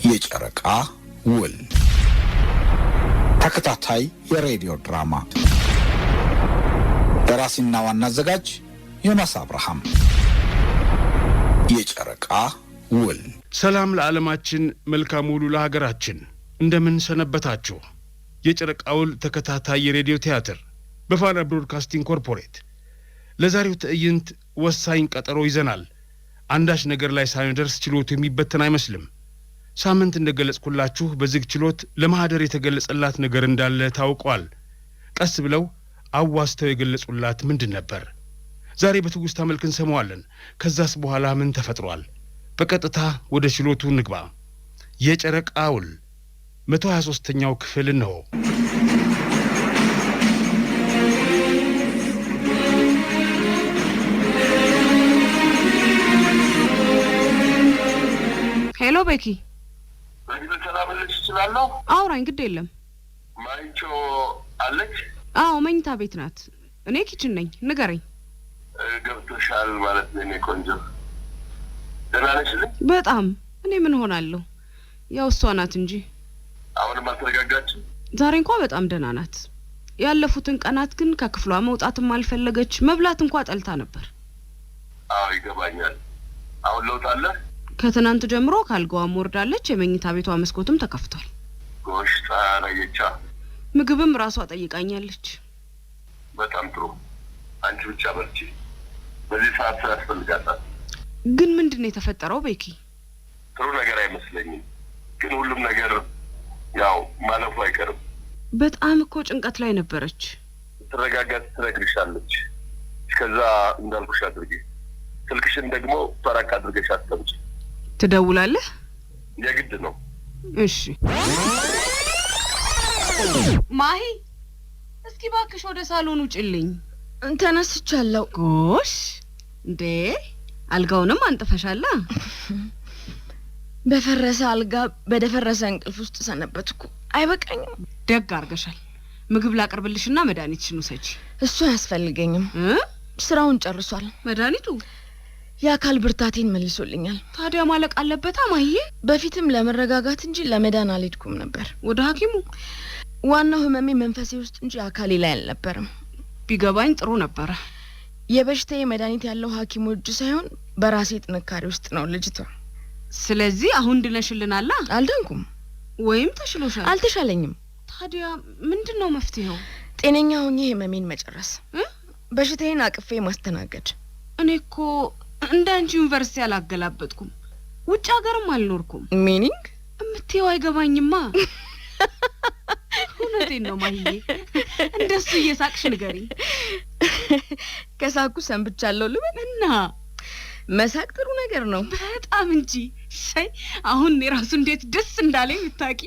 የጨረቃ ውል ተከታታይ የሬዲዮ ድራማ ደራሲና ዋና አዘጋጅ ዮናስ አብርሃም። የጨረቃ ውል። ሰላም ለዓለማችን፣ መልካም ሁሉ ለሀገራችን። እንደምን ሰነበታችሁ? የጨረቃ ውል ተከታታይ የሬዲዮ ቲያትር በፋና ብሮድካስቲንግ ኮርፖሬት ለዛሬው ትዕይንት ወሳኝ ቀጠሮ ይዘናል። አንዳች ነገር ላይ ሳይደርስ ችሎቱ የሚበተን አይመስልም። ሳምንት እንደገለጽኩላችሁ በዝግ ችሎት ለማህደር የተገለጸላት ነገር እንዳለ ታውቋል። ቀስ ብለው አዋስተው የገለጹላት ምንድን ነበር? ዛሬ በትውስታ መልክ እንሰማዋለን። ከዛስ በኋላ ምን ተፈጥሯል? በቀጥታ ወደ ችሎቱ እንግባ። የጨረቃ ውል 123ኛው ክፍል ነው። ሄሎ ቤኪ። በግል ተላበለች ይችላልው? አውራኝ ግድ የለም። ማይቾ አለች? አዎ መኝታ ቤት ናት። እኔ ኪችን ነኝ። ንገረኝ። ገብቶሻል ማለት ነው። እኔ ቆንጆ ደህና ነሽ? በጣም። እኔ ምን ሆናለሁ? ያው እሷ ናት እንጂ። አሁንም አልተረጋጋችም? ዛሬ እንኳን በጣም ደህና ናት። ያለፉትን ቀናት ግን ከክፍሏ መውጣትም አልፈለገች። መብላት እንኳን ጠልታ ነበር። አዎ ይገባኛል። አሁን ለውጥ አለ? ከትናንት ጀምሮ ካልጋዋም ወርዳለች። የመኝታ ቤቷ መስኮትም ተከፍቷል። ጎሽ ታረጋግቻ። ምግብም ራሷ ጠይቃኛለች። በጣም ጥሩ። አንቺ ብቻ በርቺ። በዚህ ሰዓት ያስፈልጋታል። ግን ምንድነው የተፈጠረው ቤኪ? ጥሩ ነገር አይመስለኝም። ግን ሁሉም ነገር ያው ማለፉ አይቀርም። በጣም እኮ ጭንቀት ላይ ነበረች። ተረጋጋት፣ ትነግርሻለች። እስከዛ እንዳልኩሽ አድርጊ። ስልክሽን ደግሞ ፈራቅ አድርገሽ አትጠብቂ። ትደውላለህ? የግድ ነው። እሺ ማሂ፣ እስኪ ባክሽ ወደ ሳሎን ውጭልኝ። ተነስቻለሁ። ጎሽ እንዴ፣ አልጋውንም አንጥፈሻላ? በፈረሰ አልጋ በደፈረሰ እንቅልፍ ውስጥ ሰነበትኩ። አይበቃኝም? ደግ አርገሻል። ምግብ ላቅርብልሽና መድኃኒትሽን ውሰጂ። እሱ አያስፈልገኝም። ስራውን ጨርሷል። መድኃኒቱ የአካል ብርታቴን መልሶልኛል። ታዲያ ማለቅ አለበት ማሂዬ። በፊትም ለመረጋጋት እንጂ ለመዳን አልሄድኩም ነበር ወደ ሐኪሙ። ዋናው ህመሜ መንፈሴ ውስጥ እንጂ አካሌ ላይ አልነበረም። ቢገባኝ ጥሩ ነበረ። የበሽታዬ መድኃኒት ያለው ሐኪሙ እጅ ሳይሆን በራሴ ጥንካሬ ውስጥ ነው ልጅቷ። ስለዚህ አሁን ድነሽልናላ? አልዳንኩም። ወይም ተሽሎሻል? አልተሻለኝም። ታዲያ ምንድነው መፍትሄው? ጤነኛ ሆኜ ህመሜን መጨረስ፣ በሽታዬን አቅፌ ማስተናገድ። እኔ እኮ እንዳንቺ ዩኒቨርሲቲ አላገላበጥኩም፣ ውጭ ሀገርም አልኖርኩም። ሚኒንግ እምትይው አይገባኝማ። እውነቴን ነው ማሂዬ። እንደሱ እየሳቅሽ ንገሪኝ። ከሳኩ ሰንብቻለሁ ልበል? እና መሳቅ ጥሩ ነገር ነው በጣም እንጂ። ሻይ አሁን የራሱ እንዴት ደስ እንዳለኝ ብታውቂ።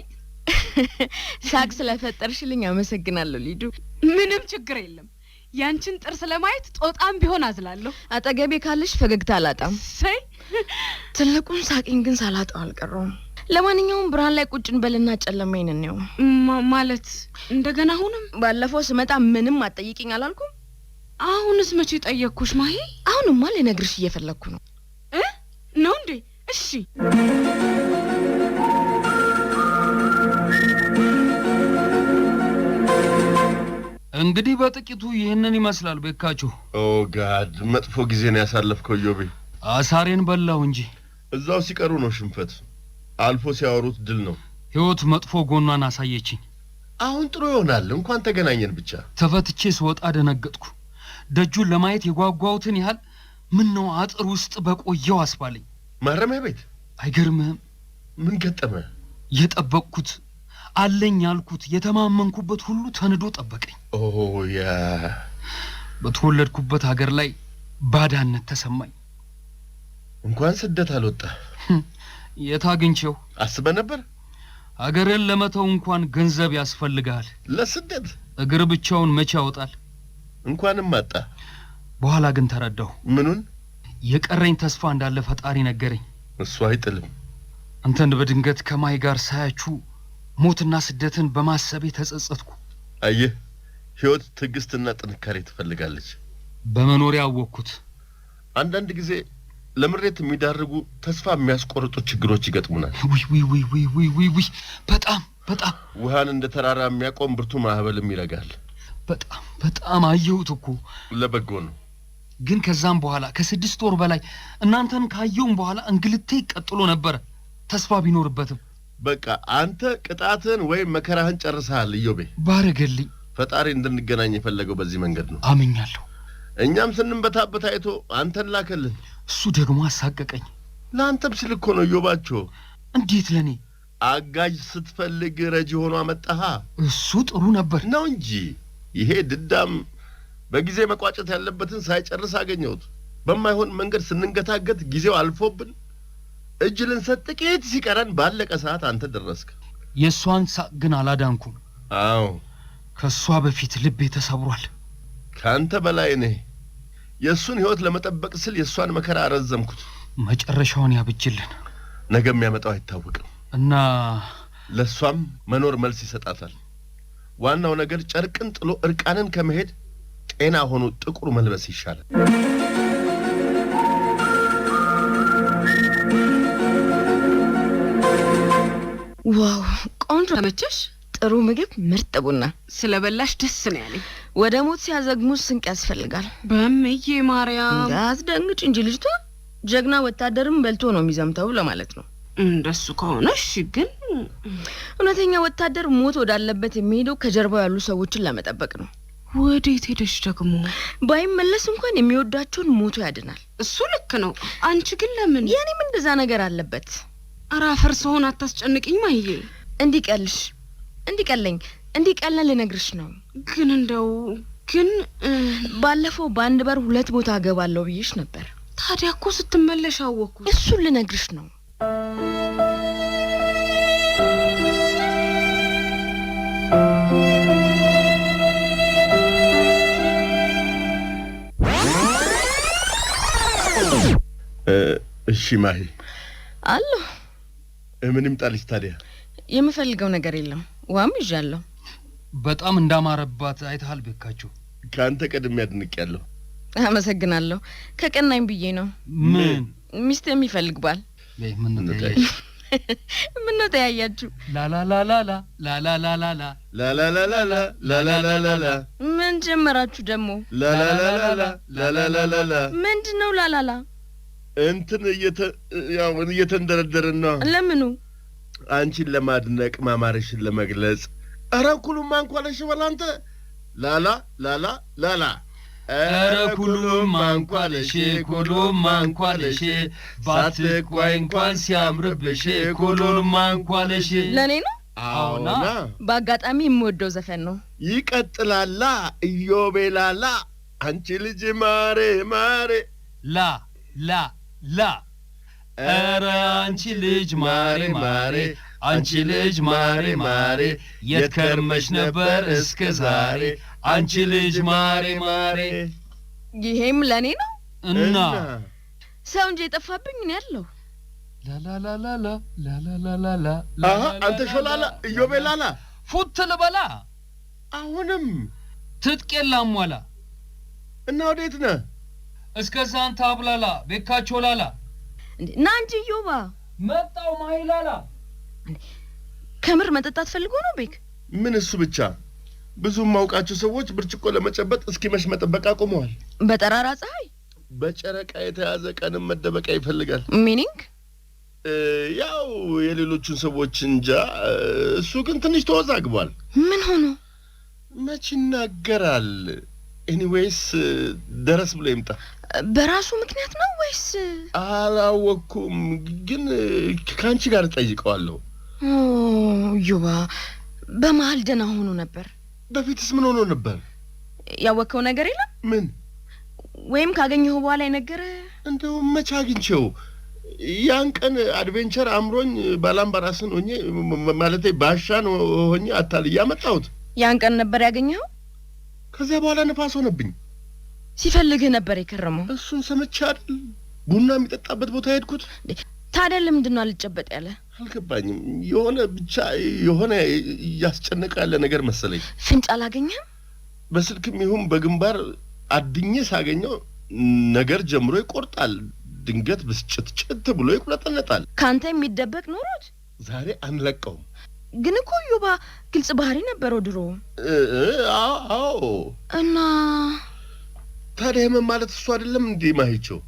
ሳቅ ስለፈጠርሽልኝ አመሰግናለሁ ሊዱ። ምንም ችግር የለም። ያንቺን ጥርስ ለማየት ጦጣም ቢሆን አዝላለሁ። አጠገቤ ካለሽ ፈገግታ አላጣም። ሻይ ትልቁን ሳቂን ግን ሳላጣው አልቀረውም። ለማንኛውም ብርሃን ላይ ቁጭ እንበልና ጨለማዬን እንየው። ማለት እንደገና አሁንም? ባለፈው ስመጣ ምንም አትጠይቂኝ አላልኩም? አሁንስ መቼ ጠየቅኩሽ ማሂ? አሁንማ ልነግርሽ እየፈለኩ ነው። ነው እንዴ? እሺ እንግዲህ በጥቂቱ ይሄንን ይመስላል ቤካችሁ። ኦ ጋድ፣ መጥፎ ጊዜ ነው ያሳለፍከው ዮቤ። አሳሬን በላው እንጂ እዛው ሲቀሩ ነው ሽንፈት፣ አልፎ ሲያወሩት ድል ነው። ህይወት መጥፎ ጎኗን አሳየችኝ። አሁን ጥሩ ይሆናል፣ እንኳን ተገናኘን ብቻ። ተፈትቼ ስወጣ ደነገጥኩ። ደጁን ለማየት የጓጓሁትን ያህል ምን ነው አጥር ውስጥ በቆየው አስባለኝ። ማረሚያ ቤት? አይገርምህም? ምን ገጠመ? የጠበቅኩት አለኝ ያልኩት የተማመንኩበት ሁሉ ተንዶ ጠበቀኝ። ኦ ያ በተወለድኩበት ሀገር ላይ ባዳነት ተሰማኝ። እንኳን ስደት አልወጣ። የታግንቸው አስበ ነበር? ሀገርን ለመተው እንኳን ገንዘብ ያስፈልጋል። ለስደት እግር ብቻውን መቼ ያወጣል? እንኳንም አጣ። በኋላ ግን ተረዳሁ። ምኑን? የቀረኝ ተስፋ እንዳለ ፈጣሪ ነገረኝ። እሱ አይጥልም። አንተን በድንገት ከማይ ጋር ሳያችሁ ሞትና ስደትን በማሰቤ ተጸጸትኩ። አየህ፣ ህይወት ትዕግስትና ጥንካሬ ትፈልጋለች። በመኖሪያ አወቅኩት። አንዳንድ ጊዜ ለምሬት የሚዳርጉ ተስፋ የሚያስቆርጡ ችግሮች ይገጥሙናል። ውይ በጣም ውሃን እንደ ተራራ የሚያቆም ብርቱ ማዕበልም ይረጋል። በጣም አየሁት እኮ ለበጎ ነው። ግን ከዛም በኋላ ከ6 ወር በላይ እናንተን ካየውም በኋላ እንግልቴ ቀጥሎ ነበር ተስፋ ቢኖርበትም። በቃ አንተ ቅጣትን ወይ መከራህን ጨርሰሃል ኢዮቤ። ባረገልኝ። ፈጣሪ እንድንገናኝ የፈለገው በዚህ መንገድ ነው። አመኛለሁ። እኛም ስንበታበት አይቶ አንተን ላከልን። እሱ ደግሞ አሳቀቀኝ። ለአንተም ሲል እኮ ነው ኢዮባቸው። እንዴት ለኔ አጋዥ ስትፈልግ ረጂ ሆኖ አመጣሃ። እሱ ጥሩ ነበር ነው እንጂ ይሄ ድዳም በጊዜ መቋጨት ያለበትን ሳይጨርስ አገኘሁት። በማይሆን መንገድ ስንንገታገት ጊዜው አልፎብን እጅ ልንሰጥ ጥቂት ሲቀረን ባለቀ ሰዓት አንተ ደረስክ። የሷን ሳቅ ግን አላዳንኩም። አዎ ከሷ በፊት ልቤ ተሰብሯል። ካንተ በላይ ነህ። የሱን ህይወት ለመጠበቅ ስል የሷን መከራ አረዘምኩት። መጨረሻውን ያብጅልን። ነገ የሚያመጣው አይታወቅም እና ለሷም መኖር መልስ ይሰጣታል። ዋናው ነገር ጨርቅን ጥሎ እርቃንን ከመሄድ ጤና ሆኖ ጥቁር መልበስ ይሻላል። ዋው ቆንጆ ተመቸሽ? ጥሩ ምግብ፣ ምርጥ ቡና ስለበላሽ ደስ ነው ያለኝ። ወደ ሞት ሲያዘግሙት ስንቅ ያስፈልጋል። በእምዬ ማርያም እንዳትደንግጭ እንጂ ልጅቷ ጀግና ወታደርም በልቶ ነው የሚዘምተው ለማለት ነው። እንደሱ ከሆነሽ ግን እውነተኛ ወታደር ሞት ወዳለበት የሚሄደው ከጀርባው ያሉ ሰዎችን ለመጠበቅ ነው። ወዴት ሄደሽ ደግሞ? ባይመለስ እንኳን የሚወዳቸውን ሞቶ ያድናል። እሱ ልክ ነው። አንቺ ግን ለምን? የኔም እንደዛ ነገር አለበት። አራፈር ሰውን አታስጨንቅኝ ማይዬ። እንዲቀለኝ ልነግርሽ ነው። ግን እንደው ግን ባለፈው በአንድ በር 2 ቦታ አገባለሁ ብዬሽ ነበር። ታዲያ እኮ ስትመለሽ አወኩት። እሱን ልነግርሽ ነው። እሺ ማሂ አሎ ምን ይምጣልሽ ታዲያ? የምፈልገው ነገር የለም። ዋም ይዣለሁ። በጣም እንዳማረባት አይተሃል ቤካቸው። ካንተ ቀድም ያድንቅያለሁ። አመሰግናለሁ። ከቀናኝ ብዬ ነው። ምን ሚስት የሚፈልግ ባል ምን ነው ተያያችሁ? ላላላላ ምን ጀመራችሁ ደግሞ? ላላላላ ምንድነው ላላላ? እንትን እየተንደረደረና ለምኑ? አንቺን ለማድነቅ ማማርሽን ለመግለጽ። ኧረ ኩሉም አንኳለሽ ወላንተ ላላ ኧረ ኩሉም አንኳለሽ ባትቋይ እንኳን ሲያምርብሽ ኩሉም አንኳለሽ። ለኔ ነው? አዎና በአጋጣሚ የምወደው ዘፈን ነው። ይቀጥላላ ኢዮቤ ላላ አንቺ ልጅ ማሬ ላ ኧረ አንቺ ልጅ ማሬ አንቺ ልጅ ማሬ የት ከርመሽ ነበር እስከ ዛሬ አንቺ ልጅ ማሬ ይሄም ለኔ ነው። እና ሰው እንጂ የጠፋብኝ ነው ያለው። ላላላላ አንተ ሾላላ ኢዮቤ ላላ ፉት ልበላ። አሁንም ትጥቄን ላሟላ። እና ወዴት ነህ? እስከ ሳንታ አብላላ ቤካቸው ላላ ና እንጂ ኢዮባ። መጣው ማይላላ። ከምር መጠጣት ፈልጎ ነው ቤክ? ምን እሱ ብቻ ብዙ ማውቃቸው ሰዎች ብርጭቆ ለመጨበጥ እስኪመሽ መጠበቅ አቆመዋል። በጠራራ ፀሐይ በጨረቃ የተያዘ ቀንም መደበቂያ ይፈልጋል። ሚኒንግ ያው የሌሎቹን ሰዎች እንጃ። እሱ ግን ትንሽ ተወዛግቧል። ምን ሆኖ መች ይናገራል? ኤኒዌይስ ደረስ ብሎ ይምጣ። በራሱ ምክንያት ነው ወይስ? አላወኩም፣ ግን ካንቺ ጋር ጠይቀዋለሁ። ዩባ በመሃል ደህና ሆኖ ነበር። በፊትስ ምን ሆኖ ነበር? ያወቀው ነገር የለም? ምን ወይም ካገኘው በኋላ የነገረ? እንደው መች አግኝቼው? ያን ቀን አድቬንቸር አምሮኝ ባላምባራስን ሆኜ ማለቴ ባሻን ሆኜ አታልያ መጣሁት። ያን ቀን ነበር ያገኘው? ከዚያ በኋላ ነፋስ ሆነብኝ። ሲፈልግህ ነበር የከረመው? እሱን ሰምቼ አይደል ቡና የሚጠጣበት ቦታ ሄድኩት። ታዲያ ለምንድነው አልጨበጥ ያለ? አልገባኝም። የሆነ ብቻ የሆነ ያስጨነቀ ያለ ነገር መሰለኝ። ፍንጭ አላገኘም? በስልክም ይሁን በግንባር አድኜ ሳገኘው ነገር ጀምሮ ይቆርጣል። ድንገት ብስጭት ብሎ ይቁለጠለጣል። ካንተ የሚደበቅ ኖሮት ዛሬ አንለቀው። ግን እኮ ዮባ ግልጽ ባህሪ ነበረው ድሮ። አዎ እና ታዲያ ምን ማለት እሱ አይደለም እንዴ ማይቸው?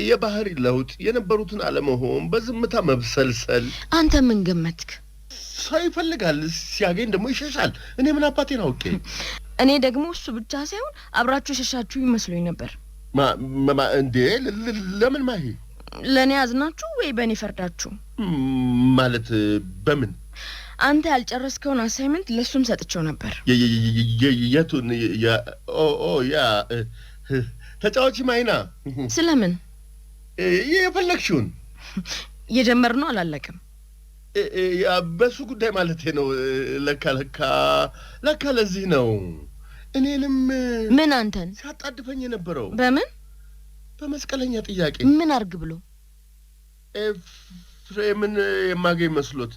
የባህሪ ለውጥ የነበሩትን አለመሆን በዝምታ መብሰልሰል። አንተ ምን ገመትክ? ሰው ይፈልጋል ሲያገኝ ደግሞ ይሸሻል። እኔ ምን አባቴን አውቄ? እኔ ደግሞ እሱ ብቻ ሳይሆን አብራችሁ ሸሻችሁ ይመስሉኝ ነበር። እንዴ ለምን ማሂ? ለኔ አዝናችሁ ወይ በኔ ፈርዳችሁ? ማለት በምን? አንተ ያልጨረስከውን አሳይመንት ለሱም ሰጥቼው ነበር። የቱን? ያ ተጫዋች ማይና። ስለምን? የፈለግሽውን የጀመርነው አላለቀም። በሱ ጉዳይ ማለቴ ነው። ለካ ለዚህ ነው እኔንም ምን አንተን ሲያጣድፈኝ የነበረው። በምን? በመስቀለኛ ጥያቄ። ምን አርግ ብሎ? ኤፍሬምን የማገኝ መስሎት።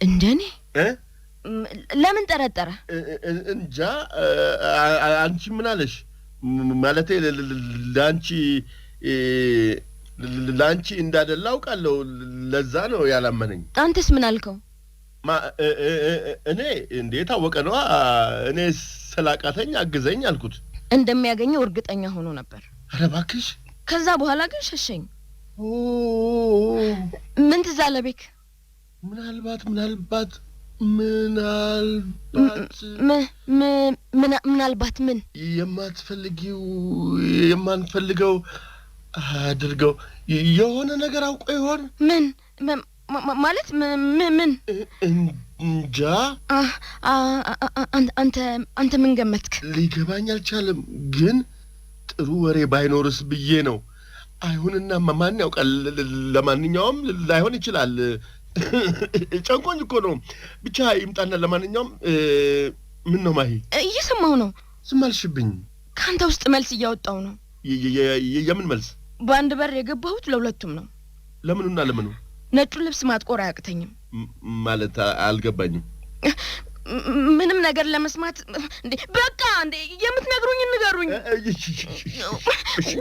እንደኔ ለምን ጠረጠረ? እንጃ። አንቺ ምን አለሽ? ማለቴ ለአንቺ እንዳደላ አውቃለሁ። ለዛ ነው ያላመነኝ። አንተስ ምን አልከው? እኔ እንዴት አወቀ ነው? እኔ ስላቃተኝ አግዘኝ አልኩት። እንደሚያገኘው እርግጠኛ ሆኖ ነበር። ኧረ እባክሽ። ከዛ በኋላ ግን ሸሸኝ። ምን ትዝ አለ ቤክ? ምናልባት ምን የማንፈልገው አድርገው የሆነ ነገር አውቆ ይሆን? ምን ማለት ምን? እንጃ። አንተ ምን ገመትክ? ሊገባኝ አልቻለም። ግን ጥሩ ወሬ ባይኖርስ ብዬ ነው። አይሁንና ማን ያውቃል? ለማንኛውም ላይሆን ይችላል። ጨንቆኝ እኮ ነው። ብቻ ይምጣና ለማንኛውም ምን ነው ማሂ? እየሰማሁ ነው። ዝም አልሽብኝ። ካንተ ውስጥ መልስ እያወጣው ነው። የምን መልስ? በአንድ በር የገባሁት ለሁለቱም ነው። ለምኑና ለምኑ? ነጩ ልብስ ማጥቆር አያቅተኝም። ማለት አልገባኝም። ምንም ነገር ለመስማት እንዴ በቃ እንዴ የምትነግሩኝ ንገሩኝ።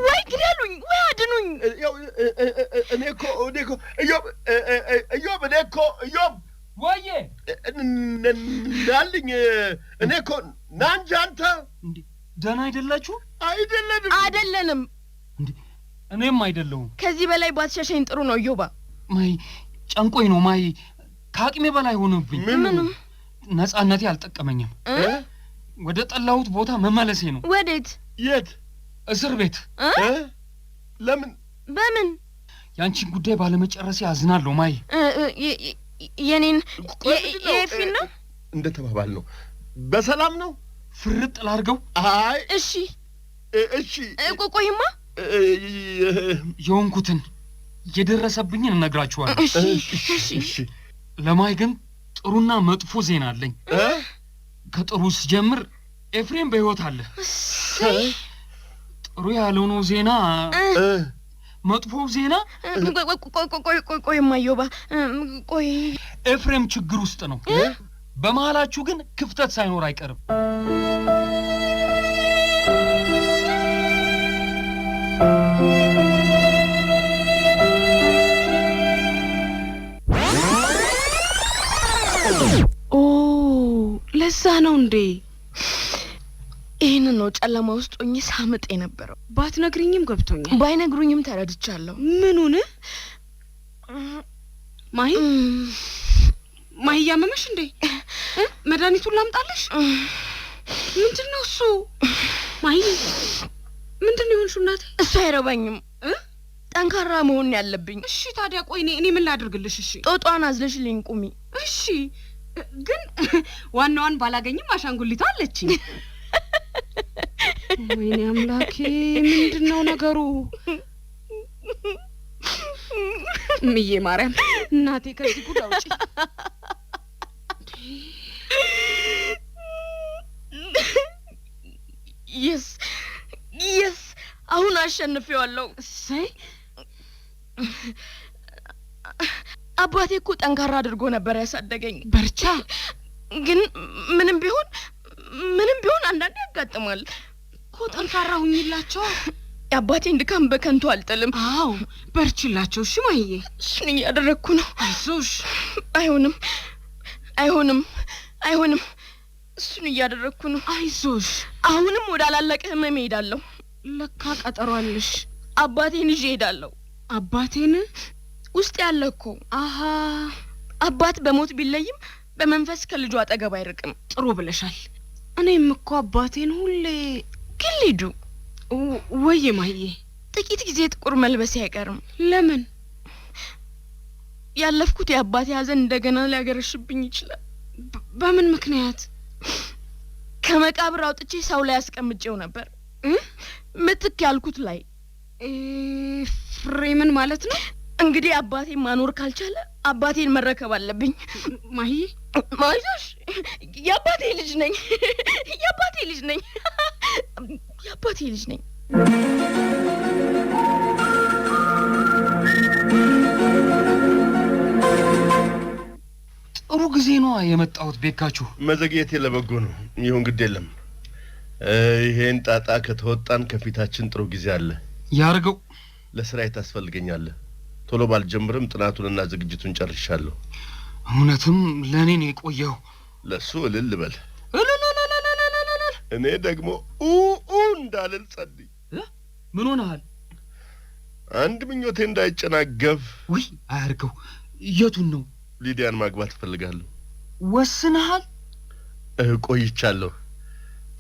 ወይ ግደሉኝ ወይ አድኑኝ። እኔ እኮ እዮብ ወዬ እንዳልኝ እኔ እኮ ናንጂ አንተ እንዴ ደህና አይደላችሁ? አይደለንም። እንዴ እኔም አይደለሁም። ከዚህ በላይ ባትሸሸኝ ጥሩ ነው ዮባ። ማይ ጨንቆኝ ነው ማይ፣ ከአቅሜ በላይ ሆነብኝ። ምንም ነፃነቴ አልጠቀመኝም። ወደ ጠላሁት ቦታ መመለሴ ነው። ወዴት? የት? እስር ቤት። ለምን? በምን? ያንቺን ጉዳይ ባለመጨረሴ አዝናለሁ ማይ። የኔን የኤፊን ነው እንደተባባል ነው። በሰላም ነው? ፍርጥ ላርገው? አይ እሺ ቆይማ የሆንኩትን የደረሰብኝን እነግራችኋለሁ። እሺ ለማይ ግን ጥሩና መጥፎ ዜና አለኝ። ከጥሩ ስጀምር ኤፍሬም በሕይወት አለ። ጥሩ ያልሆነው ዜና መጥፎ ዜና ቆይማ ዮባ ቆይ ኤፍሬም ችግር ውስጥ ነው። በመሃላችሁ ግን ክፍተት ሳይኖር አይቀርም። ለዛ ነው እንዴ? ይሄን ነው ጨለማ ውስጥ ሆኜ ሳምጥ የነበረው። ባትነግሪኝም ገብቶኛል። ባይነግሩኝም ተረድቻለሁ። ምኑን? ማሂ ያመመሽ እንዴ? መድኃኒቱን ላምጣልሽ? ምንድነው እሱ? ማሂ ምንድነው ይሆንሽ እናቴ? እሱ አይረባኝም። ጠንካራ መሆን ያለብኝ። እሺ ታዲያ ቆይ እኔ ምን ላድርግልሽ? እሺ ጦጧን አዝለሽልኝ ቁሚ። እሺ ግን ዋናዋን ባላገኝም አሻንጉሊቷ አለችኝ። ወይኔ አምላኬ ምንድነው ነገሩ? ምዬ ማርያም እናቴ ከዚህ ጉድ አውጪ። የስ አሁን አሸንፌዋለሁ። እሰይ አባቴ እኮ ጠንካራ አድርጎ ነበር ያሳደገኝ። በርቻ። ግን ምንም ቢሆን አንዳንዴ ያጋጥማል እኮ። ጠንካራ ሁኝላቸው። የአባቴን ድካም በከንቱ አልጥልም። አዎ በርችላቸው። እሺ ማዬ፣ እሱን እያደረግኩ ነው። አይዞሽ። አይሆንም። እሱን እያደረግኩ ነው። አይዞሽ። አሁንም ወደ አላለቀ ህመም እሄዳለሁ። ለካ ቀጠሮ አለሽ። አባቴን ይዤ እሄዳለሁ። አባቴን ውስጥ ያለ እኮ አሃ፣ አባት በሞት ቢለይም በመንፈስ ከልጁ አጠገብ አይርቅም። ጥሩ ብለሻል። እኔም እኮ አባቴን ሁሌ ግን ሊዱ ወይዬ ማዬ፣ ጥቂት ጊዜ ጥቁር መልበስ አይቀርም። ለምን? ያለፍኩት የአባቴ ሐዘን እንደገና ሊያገረሽብኝ ይችላል። በምን ምክንያት? ከመቃብር አውጥቼ ሰው ላይ አስቀምጬው ነበር። ምትክ ያልኩት ላይ ፍሬምን ማለት ነው። እንግዲህ አባቴን ማኖር ካልቻለ አባቴን መረከብ አለብኝ። ማዬ ማይዞሽ፣ የአባቴ ልጅ ነኝ። ጥሩ ጊዜ ነው የመጣሁት ቤካችሁ። መዘግየቴ ለበጎ ነው። ይሁን ግድ የለም። ይሄን ጣጣ ከተወጣን ከፊታችን ጥሩ ጊዜ አለ። ያርገው። ለስራዬ ታስፈልገኛለህ። ቶሎ ባልጀምርም ጥናቱንና ዝግጅቱን ጨርሻለሁ። እውነትም ለኔ ነው የቆየው። ለሱ እልል በል። እኔ ደግሞ እንዳልል ጸልይ። ምን ሆነሃል? አንድ ምኞቴ እንዳይጨናገፍ። ውይ አያርገው። የቱን ነው? ሊዲያን ማግባት እፈልጋለሁ። ወስነሃል? ቆይቻለሁ።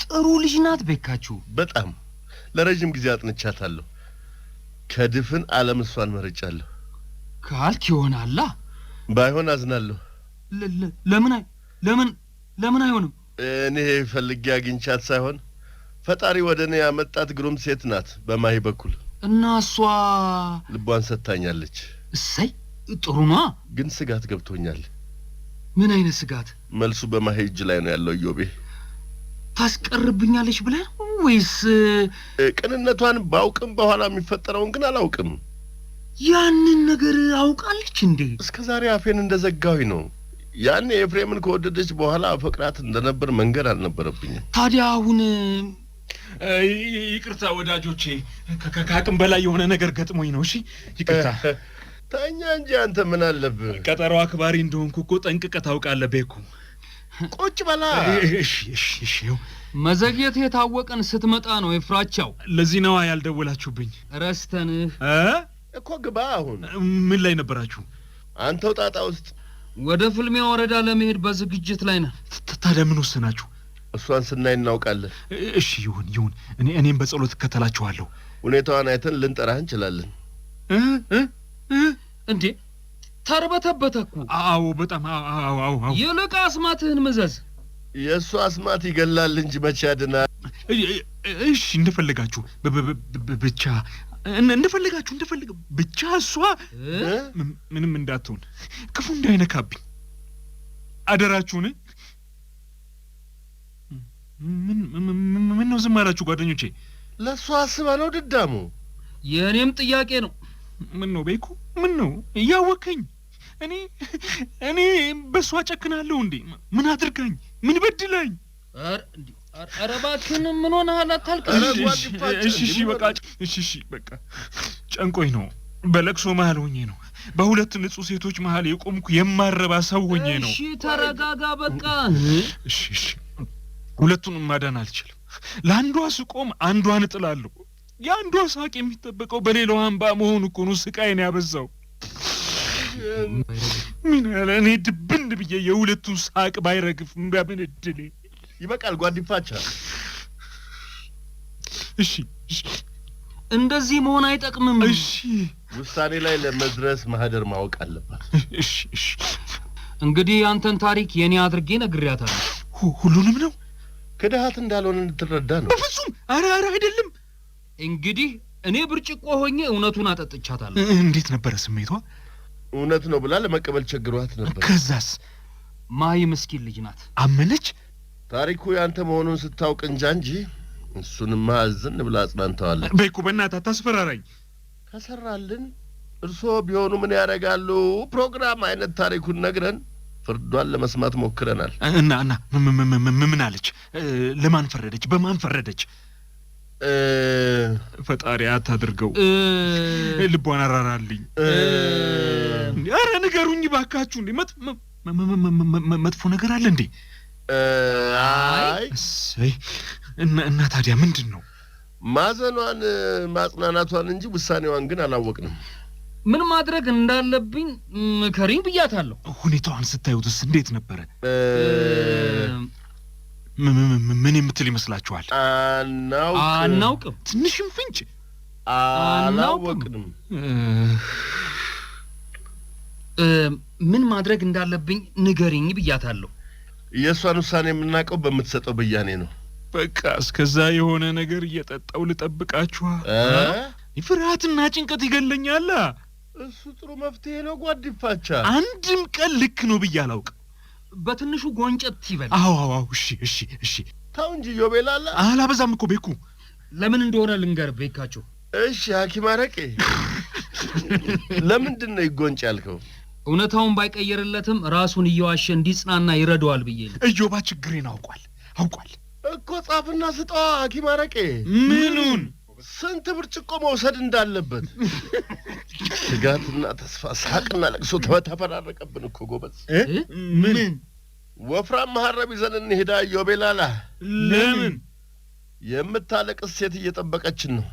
ጥሩ ልጅ ናት ቤካችሁ። በጣም ለረጅም ጊዜ አጥንቻታለሁ። ከድፍን ዓለም እሷን መርጫለሁ። ካልክ ይሆናላ። ባይሆን አዝናለሁ። ለምን አይሆንም? እኔ ፈልጌ አግኝቻት ሳይሆን ፈጣሪ ወደ እኔ ያመጣት ግሩም ሴት ናት በማሂ በኩል። እና እሷ ልቧን ሰጥታኛለች። እሰይ ጥሩ ነው። ግን ስጋት ገብቶኛል። ምን አይነት ስጋት? መልሱ በማሂ እጅ ላይ ነው ያለው። ዮቤ ታስቀርብኛለች ብለህ ወይስ? ቅንነቷን ባውቅም በኋላ የሚፈጠረውን ግን አላውቅም። ያንን ነገር አውቃለች እንዴ? እስከዛሬ አፌን እንደዘጋሁኝ ነው። ያኔ ኤፍሬምን ከወደደች በኋላ አፈቅራት እንደነበር መንገር አልነበረብኝም። ታዲያ አሁን ይቅርታ ወዳጆቼ፣ ከአቅም በላይ የሆነ ነገር ገጥሞኝ ነው። እሺ ይቅርታ። ተኛ እንጂ አንተ ምን አለብህ? ቀጠሮ አክባሪ እንደሆንኩ እኮ ጠንቅቀህ ታውቃለህ ቤኩ። ቁጭ በላ። እሺ። መዘግየት የታወቀን ስትመጣ ነው የፍራቻው። ለዚህ ነዋ ያልደወላችሁብኝ። ረስተንህ እኮ ግባ። አሁን ምን ላይ ነበራችሁ? አንተው ጣጣ ውስጥ። ወደ ፍልሚያ ወረዳ ለመሄድ በዝግጅት ላይ ነን። ታዲያ ምን ወሰናችሁ? እሷን ስናይ እናውቃለን። እሺ ይሁን። እኔም በጸሎት እከተላችኋለሁ። ሁኔታዋን አይተን ልንጠራህ እንችላለን። እንዴ ተርበተበተ እኮ። አዎ በጣም አዎ። ይልቅ አስማትህን ምዘዝ። የእሱ አስማት ይገላል እንጂ መቼ ያድናል? እሺ እንደፈለጋችሁ ብቻ እንደፈለጋችሁ ብቻ እሷ ምንም እንዳትሆን፣ ክፉ እንዳይነካብኝ አደራችሁን። ምን ነው ዝም አላችሁ ጓደኞቼ? ለእሷ አስባ ነው ድዳሙ። የእኔም ጥያቄ ነው። ምን ነው ቤኩ? ምን ነው እያወከኝ? እኔ በሷ ጨክናለሁ እንዴ? ምን አድርጋኝ? ምን በድላኝ? ኧረ እባክህን ምን ሆነሃል? አታልቅስ። እሺ በቃ ጨንቆኝ ነው። በለቅሶ መሀል ሆኜ ነው። በሁለት ንጹህ ሴቶች መሀል የቆምኩ የማረባ ሰው ሆኜ ነው። እሺ ተረጋጋ በቃ። እሺ ሁለቱንም ማዳን አልችልም። ለአንዷ ስቆም አንዷን እጥላለሁ። የአንዷ ሳቅ የሚጠበቀው በሌላው አንባ መሆኑ እኮ ነው ስቃይን ያበዛው። ምን ያለ እኔ ድብን ብዬ የሁለቱን ሳቅ ባይረግፍ በምን እድሌ። ይበቃል ጓዲፋቻ። እሺ እንደዚህ መሆን አይጠቅምም። እሺ ውሳኔ ላይ ለመድረስ ማህደር ማወቅ አለባት። እሺ እንግዲህ አንተን ታሪክ የኔ አድርጌ ነግሬያታለሁ። ሁሉንም ነው? ክድሃት እንዳልሆነ እንድትረዳ ነው። በፍጹም ኧረ አይደለም። እንግዲህ እኔ ብርጭቆ ሆኜ እውነቱን አጠጥቻታለሁ። እንዴት ነበረ ስሜቷ? እውነት ነው ብላ ለመቀበል ቸግሯት ነበር። ከዛስ? ማሂ ምስኪን ልጅ ናት። አመነች። ታሪኩ ያንተ መሆኑን ስታውቅ እንጂ እሱንማ ዝን ብላ አጽናንተዋለች። በይኩ በእናትህ አታስፈራራኝ። ከሰራልን እርስዎ ቢሆኑ ምን ያደርጋሉ? ፕሮግራም አይነት ታሪኩን ነግረን ፍርዷን ለመስማት ሞክረናል። እና ምን አለች? ለማን ፈረደች? በማን ፈረደች? ፈጣሪ አታድርገው ልቧን አራራልኝ ኧረ ንገሩኝ ባካችሁ እንዴ መጥፎ ነገር አለ እንዴ አይ እና ታዲያ ምንድነው ማዘኗን ማጽናናቷን እንጂ ውሳኔዋን ግን አላወቅንም ምን ማድረግ እንዳለብኝ ከሪም ብያታለሁ ሁኔታዋን ስታዩትስ እንዴት ነበር ምን የምትል ይመስላችኋል አናውቅም ትንሽም ፍንጭ አላወቅንም ምን ማድረግ እንዳለብኝ ንገሪኝ ብያታለሁ የሷን ውሳኔ የምናውቀው በመትሰጠው በያኔ ነው በቃ እስከዛ የሆነ ነገር እየጠጣው ልጠብቃችሁ ፍርሃትና ጭንቀት ይገለኛል እሱ ጥሩ መፍትሄ ነው ጓድፋቻ አንድም ቀን ልክ ነው ብያላውቅ በትንሹ ጎንጨት ይበል አዎ እሺ ታው እንጂ ዮቤላላ አላበዛም እኮ ቤኩ ለምን እንደሆነ ልንገር ቤካቸው እሺ ሐኪም አረቄ ለምንድን ነው ይጎንጭ ያልከው እውነታውን ባይቀየርለትም ራሱን እየዋሸ እንዲጽናና ይረዳዋል ብዬ እዮባ ችግሬን አውቋል እኮ ጻፍና ስጠዋ ሐኪም አረቄ ምኑን ስንት ብርጭቆ መውሰድ እንዳለበት ስጋትና ተስፋ ሳቅና ለቅሶ ተፈራረቀብን እኮ ጎበዝ ምን ወፍራም መሐረብ ይዘን እንሄዳ ዮቤላላ ለምን የምታለቅስ ሴት እየጠበቀችን ነው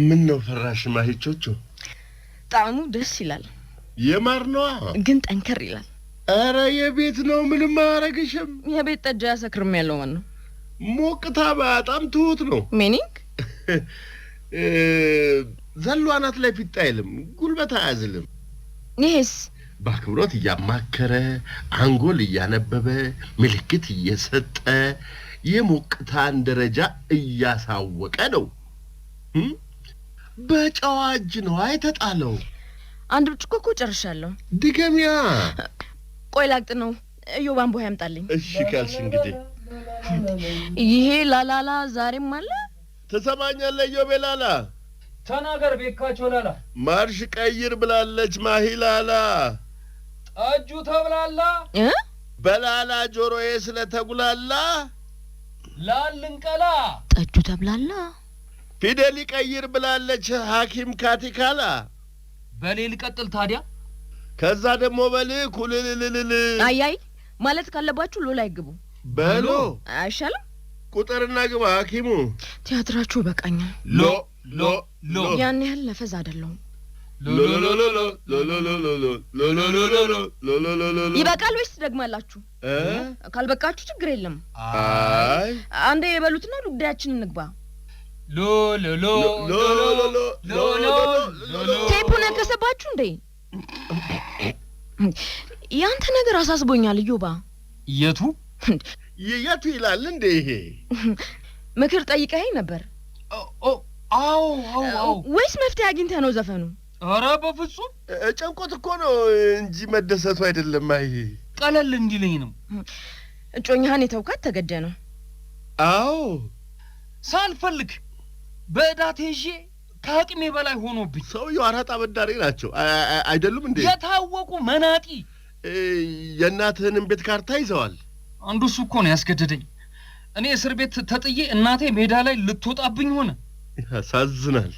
ምን ነው ፈራሽ ማሂቾቹ ጣዕሙ ደስ ይላል የማር ነው ግን ጠንከር ይላል አረ የቤት ነው ምንም አያረግሽም የቤት ጠጅ ያሰክርም ያለው ማን ነው ሞቅታ በጣም ትሁት ነው ሚኒንግ ዘሏናት ላይ ፊት አይልም ጉልበት አያዝልም ይሄስ በአክብሮት እያማከረ አንጎል እያነበበ ምልክት እየሰጠ የሞቅታን ደረጃ እያሳወቀ ነው በጨዋ እጅ ነው አይተጣለው አንድ ብርጭቆ እኮ ጨርሻለሁ ድገሚያ ቆይ ላቅጥ ነው እዮባን ቦይ ያምጣልኝ እሺ ካልሽ እንግዲህ ይሄ ላላላ ዛሬም አለ ተሰማኛለህ ዮቤላላ ተናገር ቤካቸው ላላ ማርሽ ቀይር ብላለች ማሂላላ ጠጁ ተብላላ በላላ ጆሮዬ ስለተጉላላ ላልንቀላ ጠጁ ተብላላ ፊደል ቀይር ብላለች ሐኪም ካቲካላ በሌል ቀጥል ታዲያ ከዛ ደግሞ በል ኩልልልል አይ ማለት ካለባችሁ ሎላ ይግቡ በሎ አይሻልም ቁጥርና ግባ ሐኪሙ ቲያትራችሁ በቃኛል ሎ ያን ያህል ለፈዝ አይደለም ይበቃል ወይስ ደግማላችሁ ካልበቃችሁ ችግር የለም አይ አንዴ የበሉትና ጉዳያችንን እንግባ ቴፑን ከሰባችሁ እንዴ ያንተ ነገር አሳስቦኛል እዮባ የቱ ይላል እንዴ ይሄ ምክር ጠይቀኸኝ ነበር አዎ ወይስ መፍትሄ አግኝተህ ነው ዘፈኑ ኧረ በፍጹም ጨንቆት እኮ ነው እንጂ መደሰቱ አይደለም አይ ቀለል እንዲለኝ ነው እጮኛህን የተውካት ተገደ ነው አዎ ሳልፈልግ በእዳቴ ይዤ ከአቅሜ በላይ ሆኖብኝ ሰውየው አራጣ በዳሪ ናቸው አይደሉም እንዴ የታወቁ መናጢ የእናትህንም ቤት ካርታ ይዘዋል አንዱ እሱ እኮ ነው ያስገደደኝ እኔ እስር ቤት ተጥዬ እናቴ ሜዳ ላይ ልትወጣብኝ ሆነ ያሳዝናል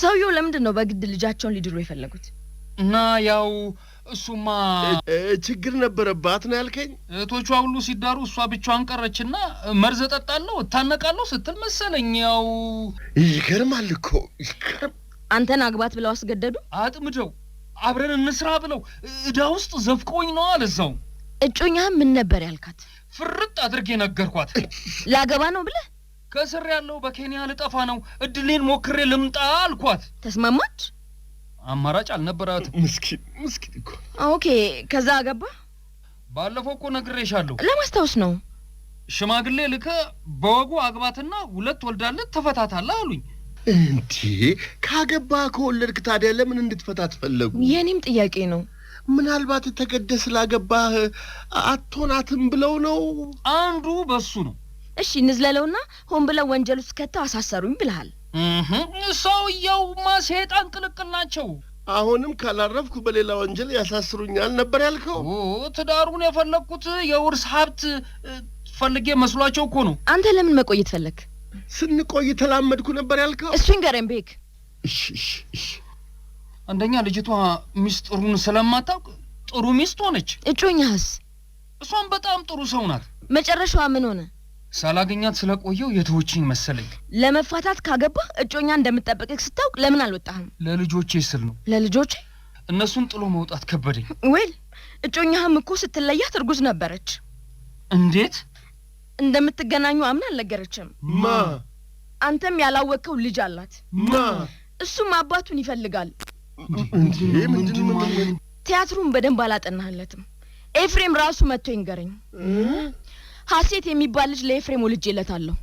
ሰውየው ለምንድን ነው በግድ ልጃቸውን ሊድሩ የፈለጉት እና ያው እሱማ ችግር ነበረባት ነው ያልከኝ እህቶቿ ሁሉ ሲዳሩ እሷ ብቻዋን ቀረችና መርዝ ጠጣለሁ እታነቃለሁ ስትል መሰለኝ ያው ይገርማል እኮ አንተን አግባት ብለው አስገደዱ አጥምደው አብረን እንስራ ብለው እዳ ውስጥ ዘፍቆኝ ነው አለዛው እጮኛ ምን ነበር ያልካት ፍርጥ አድርጌ ነገርኳት ላገባ ነው ብለህ ከስር ያለው በኬንያ ልጠፋ ነው እድሌን ሞክሬ ልምጣ አልኳት ተስማማች አማራጭ አልነበራት ምስኪን እኮ ኦኬ ከዛ አገባ ባለፈው እኮ ነግሬሻለሁ ለማስታወስ ነው ሽማግሌ ልከ በወጉ አግባትና ሁለት ወልዳለት ተፈታታለህ አሉኝ እንዴ ካገባ ከወለድክ ታዲያ ለምን እንድትፈታት ፈለጉ የኔም ጥያቄ ነው ምናልባት ተገደስ ላገባህ አትሆናትም ብለው ነው አንዱ በሱ ነው እሺ ንዝለለውና ሆን ብለው ወንጀል ውስጥ ከተው አሳሰሩኝ ብለሃል ሰውየው ማሰይጣን ቅልቅል ናቸው አሁንም ካላረፍኩ በሌላ ወንጀል ያሳስሩኛል ነበር ያልከው? ትዳሩን የፈለኩት የውርስ ሀብት ፈልጌ መስሏቸው እኮ ነው። አንተ ለምን መቆየት ፈለክ? ስንቆይ ተላመድኩ ነበር ያልከው? እሱን ገረም ቤክ። እሺ አንደኛ ልጅቷ ሚስጥሩን ስለማታውቅ ጥሩ ሚስት ሆነች። እጮኛስ? እሷም በጣም ጥሩ ሰው ናት። መጨረሻዋ ምን ሆነ? ሳላገኛት ስለቆየው የተወችኝ መሰለኝ። ለመፋታት ካገባ እጮኛ እንደምትጠብቅህ ስታውቅ ለምን አልወጣህም? ለልጆቼ ስል ነው። ለልጆቼ? እነሱን ጥሎ መውጣት ከበደኝ። ወል እጮኛህም እኮ ስትለያት እርጉዝ ነበረች። እንዴት? እንደምትገናኙ አምና አልነገረችም። ማ? አንተም ያላወቀው ልጅ አላት። ማ? እሱም አባቱን ይፈልጋል። ምንድን? ቲያትሩን በደንብ አላጠናህለትም። ኤፍሬም ራሱ መጥቶ ይንገረኝ። ሀሴት የሚባል ልጅ ለኤፍሬም ወልጄለታለሁ።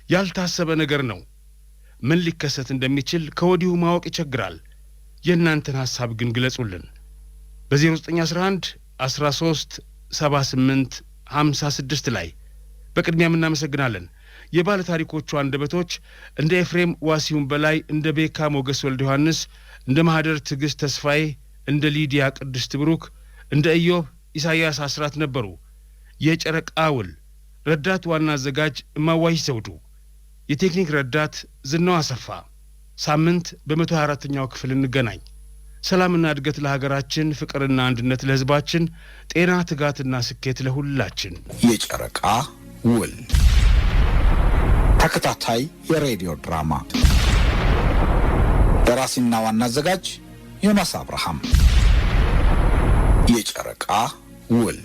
ያልታሰበ ነገር ነው። ምን ሊከሰት እንደሚችል ከወዲሁ ማወቅ ይቸግራል። የእናንተን ሐሳብ ግን ግለጹልን። በ0911 13 78 56 ላይ በቅድሚያ እናመሰግናለን። የባለ ታሪኮቹ አንደበቶች እንደ ኤፍሬም ዋሲውን በላይ፣ እንደ ቤካ ሞገስ ወልደ ዮሐንስ፣ እንደ ማህደር ትዕግስት ተስፋዬ፣ እንደ ሊዲያ ቅድስት ብሩክ፣ እንደ ኢዮብ ኢሳያስ አስራት ነበሩ። የጨረቃ ውል ረዳት ዋና አዘጋጅ እማዋይ ዘውዱ፣ የቴክኒክ ረዳት ዝናው አሰፋ። ሳምንት በ124ኛው ክፍል እንገናኝ። ሰላምና እድገት ለሀገራችን፣ ፍቅርና አንድነት ለሕዝባችን፣ ጤና ትጋትና ስኬት ለሁላችን። የጨረቃ ውል ተከታታይ የሬዲዮ ድራማ ደራሲና ዋና አዘጋጅ ዮናስ አብርሃም። የጨረቃ ውል